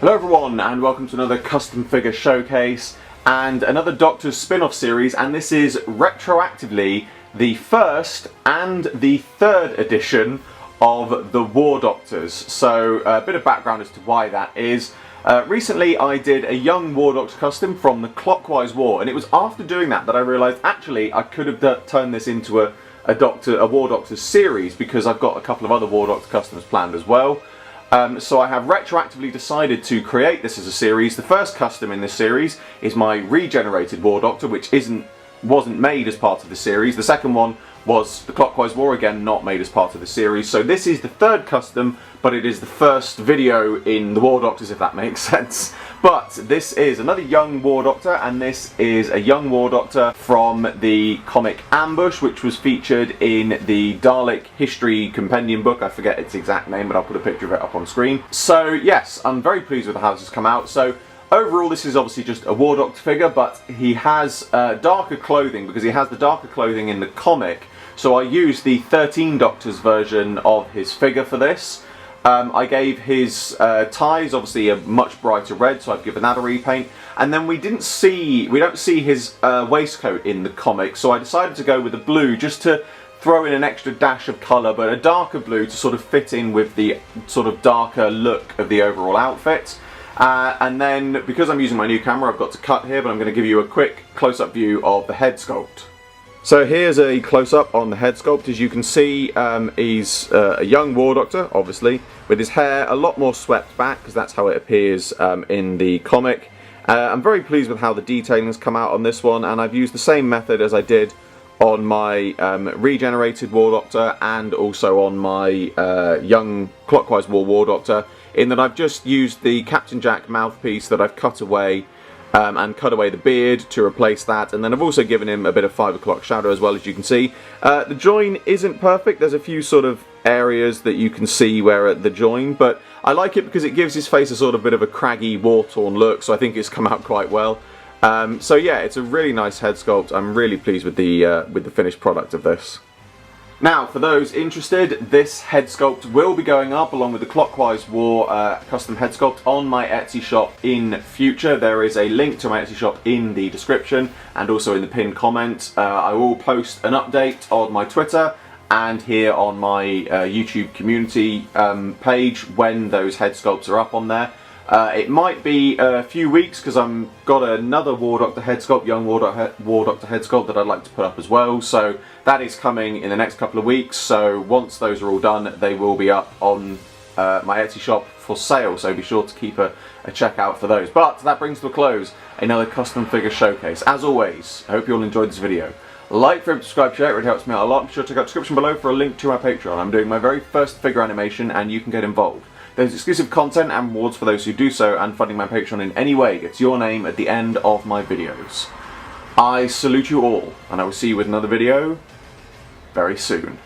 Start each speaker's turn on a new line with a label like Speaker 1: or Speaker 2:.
Speaker 1: Hello everyone and welcome to another custom figure showcase and another Doctors spin-off series, and this is retroactively the first and the third edition of the War Doctors. So a bit of background as to why that is. Recently I did a young War Doctor custom from the Clockwise War, and it was after doing that I realised actually I could have turned this into a War Doctors series, because I've got a couple of other War Doctor customs planned as well. So I have retroactively decided to create this as a series. The first custom in this series is my regenerated War Doctor, which wasn't made as part of the series. The second one was the Clockwise War, again not made as part of the series. So this is the third custom, but it is the first video in the War Doctors, if that makes sense. But this is another young War Doctor, and this is a young War Doctor from the comic Ambush, which was featured in the Dalek History Compendium book. I forget its exact name, but I'll put a picture of it up on screen. So yes, I'm very pleased with how this has come out. So overall, this is obviously just a War Doctor figure, but he has darker clothing, because he has the darker clothing in the comic. So I used the 13 Doctors version of his figure for this. I gave his ties obviously a much brighter red, so I've given that a repaint. And then we don't see his waistcoat in the comic, so I decided to go with a blue just to throw in an extra dash of colour, but a darker blue to sort of fit in with the sort of darker look of the overall outfit. And then, because I'm using my new camera, I've got to cut here, but I'm going to give you a quick close-up view of the head sculpt. So here's a close-up on the head sculpt. As you can see, he's a young War Doctor, obviously, with his hair a lot more swept back, because that's how it appears in the comic. I'm very pleased with how the detailing has come out on this one, and I've used the same method as I did on my regenerated War Doctor and also on my young Clockwise War Doctor, in that I've just used the Captain Jack mouthpiece that I've cut away and cut away the beard to replace that, and then I've also given him a bit of 5 o'clock shadow as well, as you can see. The join isn't perfect, there's a few sort of areas that you can see where at the join, but I like it because it gives his face a sort of bit of a craggy, war-torn look, so I think it's come out quite well. So yeah, it's a really nice head sculpt. I'm really pleased with the finished product of this. Now, for those interested, this head sculpt will be going up along with the Clockwise War custom head sculpt on my Etsy shop in future. There is a link to my Etsy shop in the description and also in the pinned comment. I will post an update on my Twitter and here on my YouTube community page when those head sculpts are up on there. It might be a few weeks, because I've got another War Doctor head sculpt, young War Doctor head sculpt, that I'd like to put up as well. So that is coming in the next couple of weeks. So once those are all done, they will be up on my Etsy shop for sale. So be sure to keep a check out for those. But that brings to a close another custom figure showcase. As always, I hope you all enjoyed this video. Like, favorite, subscribe, share, it really helps me out a lot. Be sure to check out the description below for a link to my Patreon. I'm doing my very first figure animation and you can get involved. There's exclusive content and rewards for those who do so, and funding my Patreon in any way gets your name at the end of my videos. I salute you all, and I will see you with another video very soon.